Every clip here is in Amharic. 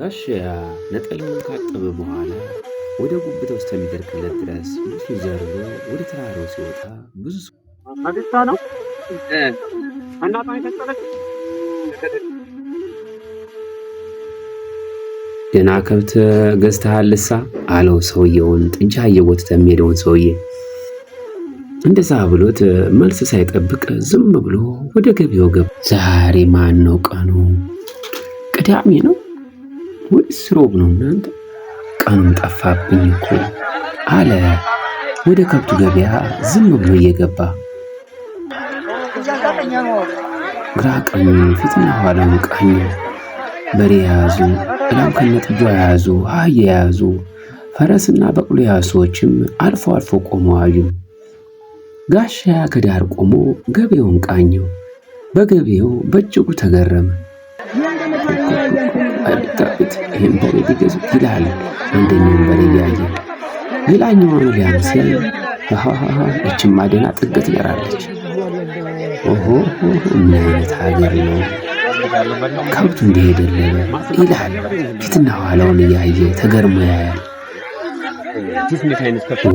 ጋሻያ ነጠላውን ካጠበ በኋላ ወደ ጉብታው እስከሚደርቅለት ድረስ ልብሱን ዘርሮ ወደ ተራራው ሲወጣ ብዙ አዲስታ ነው እናቷ የተጠረች ደህና ከብት ገዝተሃልሳ አለው ሰውየውን ጥጃ እየጎተተ የሚሄደውን ሰውዬ። እንደዛ ብሎት መልስ ሳይጠብቅ ዝም ብሎ ወደ ገበያው ገባ። ዛሬ ማን ነው ቀኑ? ቅዳሜ ነው ወይስ ሮብ ነው? እናንተ ቀኑም ጠፋብኝ እኮ አለ ወደ ከብቱ ገበያ ዝም ብሎ እየገባ። ግራ ቀኙ ፊትና ኋላውን ቃኘ። በሬ የያዙ ላም ከነጥጃዋ የያዙ አህያ የያዙ ፈረስና በቅሎ የያዙ ሰዎችም አልፎ አልፎ ቆመው አዩ። ጋሻያ ከዳር ቆሞ ገበያውን ቃኘው። በገበያው በእጅጉ ተገረመ። አቤት ይህን በሬ ቢገዙት ይላል አንደኛውን በሬ እያየ። ሌላኛውን ሊያም ሲያይ እችማ ደህና ጥገት ትኖራለች። ኦሆ ምን አይነት ሀገር ነው ከብቱ እንደሄደለበ ይላል ፊትና ኋላውን እያየ ተገርሞ ያያል።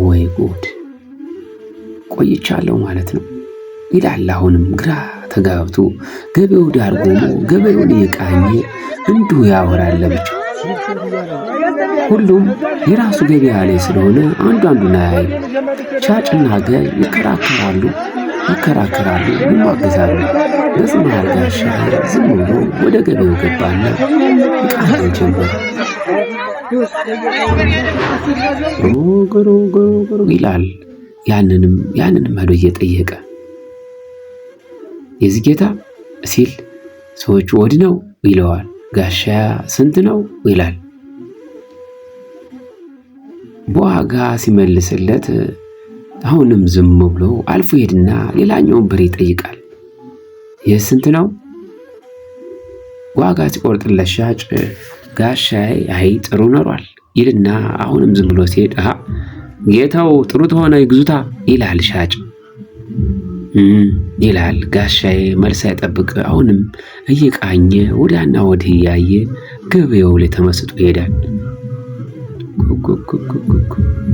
ወይ ጉድ ቆይቻለሁ ማለት ነው ይላል አሁንም ግራ ተጋብቶ ገበያው ዳር ቆሞ ገበያውን እየቃኘ እንዲሁ ያወራል ለብቻ። ሁሉም የራሱ ገበያ ላይ ስለሆነ አንዱን አያይ። ሻጭና ገዥ ይከራከራሉ፣ ይሟገታሉ። በዚህ መሃል ጋሻዬ ዝም ብሎ ወደ ገበያው ገባና ቃል ጀመረ። ሮጎ ይላል ያንንም ሄዶ እየጠየቀ። የዚህ ጌታ ሲል ሰዎቹ ወድ ነው ይለዋል። ጋሻያ ስንት ነው ይላል። በዋጋ ሲመልስለት አሁንም ዝም ብሎ አልፎ ሄድና ሌላኛውን በሬ ይጠይቃል። ይህ ስንት ነው? ዋጋ ሲቆርጥለት ሻጭ ጋሻዬ አይ ጥሩ ኖሯል ይልና አሁንም ዝም ብሎ ሲሄድ ጌታው ጥሩ ተሆነ ይግዙታ ይላል ሻጭ። ይላል ጋሻዬ መልስ አይጠብቅ አሁንም እየቃኘ ወዲያና ወዲህ እያየ ገበያው ላይ ተመስጦ ይሄዳል።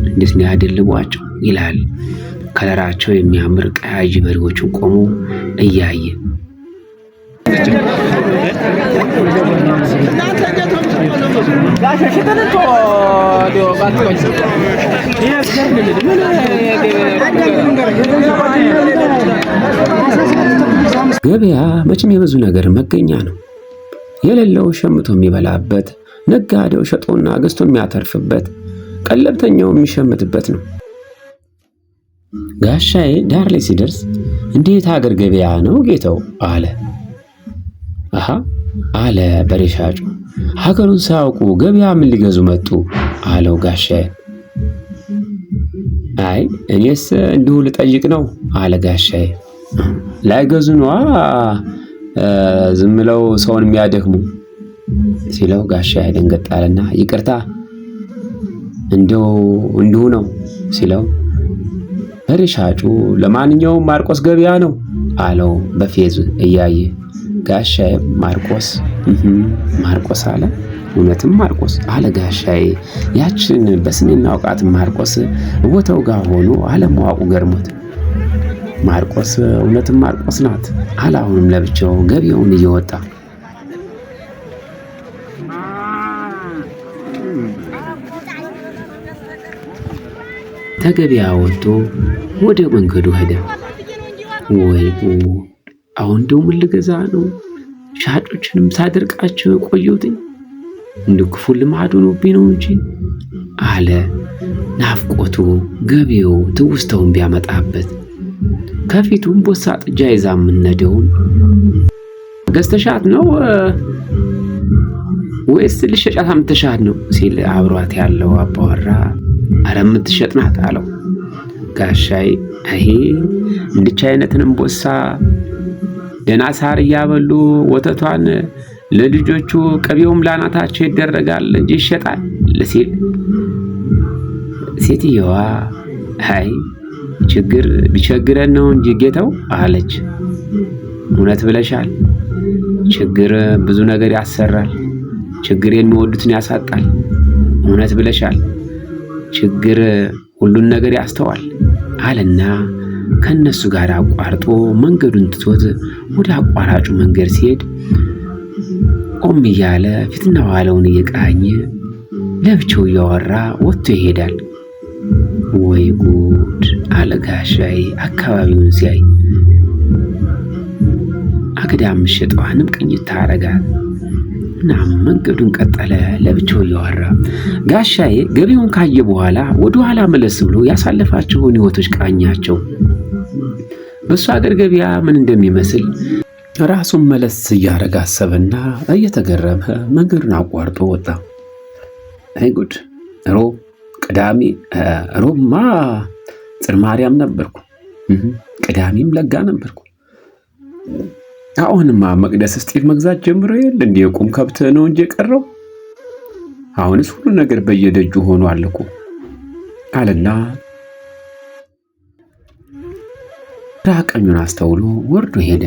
እንዴት ነው ያደልቧቸው ይላል ከለራቸው የሚያምር ቀያጅ በሬዎችን ቆሞ እያየ። ገበያ መቼም የብዙ ነገር መገኛ ነው። የሌለው ሸምቶ የሚበላበት፣ ነጋዴው ሸጦና ገዝቶ የሚያተርፍበት፣ ቀለብተኛው የሚሸምትበት ነው። ጋሻዬ ዳር ላይ ሲደርስ እንዴት ሀገር ገበያ ነው ጌታው አለ። አለ በሬ ሻጩ። ሀገሩን ሳያውቁ ገበያ ምን ሊገዙ መጡ አለው ጋሻዬ። አይ እኔስ እንዲሁ ልጠይቅ ነው አለ ጋሻዬ። ላይገዙ ነዋ ዝም ብለው ሰውን የሚያደክሙ ሲለው ጋሻዬ ደንገጥ አለና ይቅርታ እንዲሁ ነው ሲለው በሬ ሻጩ ለማንኛውም ማርቆስ ገበያ ነው አለው በፌዝ እያየ። ጋሻዬ ማርቆስ አለ። እውነትም ማርቆስ አለ ጋሻዬ። ያችን በስሜ እናውቃት ማርቆስ ቦታው ጋር ሆኖ አለማወቁ ገርሞት ማርቆስ እውነትም ማርቆስ ናት አለ አሁንም ለብቻው ገበያውን እየወጣ። ተገበያ ወጥቶ ወደ መንገዱ ሄደ። ወይ አሁን እንደው ምን ልገዛ ነው? ሻጮችንም ሳደርቃቸው የቆየሁትኝ እንደ ክፉ ልማድ ሆኖብኝ ነው እንጂ አለ ናፍቆቱ ገበያው ትውስታውን ቢያመጣበት። ከፊቱም ቦሳ ጥጃ ይዛ የምነደውን ገዝተሻት ነው ወይስ ልሸጫት አምጥተሻት ነው ሲል አብሯት ያለው አባወራ አረ የምትሸጥ ናት አለው። ጋሻዬ አይ እንድቻ አይነትንም ቦሳ ደህና ሳር እያበሉ ወተቷን ለልጆቹ ቅቤውም ላናታቸው ይደረጋል እንጂ ይሸጣል ሲል ሴትየዋ አይ ችግር ቢቸግረን ነው እንጂ ጌታው አለች። እውነት ብለሻል፣ ችግር ብዙ ነገር ያሰራል ችግር የሚወዱትን ያሳጣል። እውነት ብለሻል። ችግር ሁሉን ነገር ያስተዋል አለና ከነሱ ጋር አቋርጦ መንገዱን ትቶት ወደ አቋራጩ መንገድ ሲሄድ ቆም እያለ ፊትና ኋላውን እየቃኘ ለብቻው እያወራ ወጥቶ ይሄዳል። ወይ ጉድ አለ ጋሻዬ አካባቢውን ሲያይ። አግዳም ምሽጧንም ቅኝት ታረጋት እና መንገዱን ቀጠለ ለብቻው እያወራ። ጋሻዬ ገበያውን ካየ በኋላ ወደ ኋላ መለስ ብሎ ያሳለፋቸውን ህይወቶች ቃኛቸው። በሱ ሀገር ገበያ ምን እንደሚመስል ራሱን መለስ እያረጋ አሰበና እየተገረመ መንገዱን አቋርጦ ወጣ። አይ ጉድ! ሮብ፣ ቅዳሜ፣ ሮብማ ጽር ማርያም ነበርኩ፣ ቅዳሜም ለጋ ነበርኩ። አሁንማ መቅደስ እስጢፍ መግዛት ጀምሮ የለ እንዴ? የቁም ከብት ነው እንጂ የቀረው። አሁንስ ሁሉ ነገር በየደጁ ሆኗል እኮ አለና ግራ ቀኙን አስተውሎ ወርዶ ሄደ።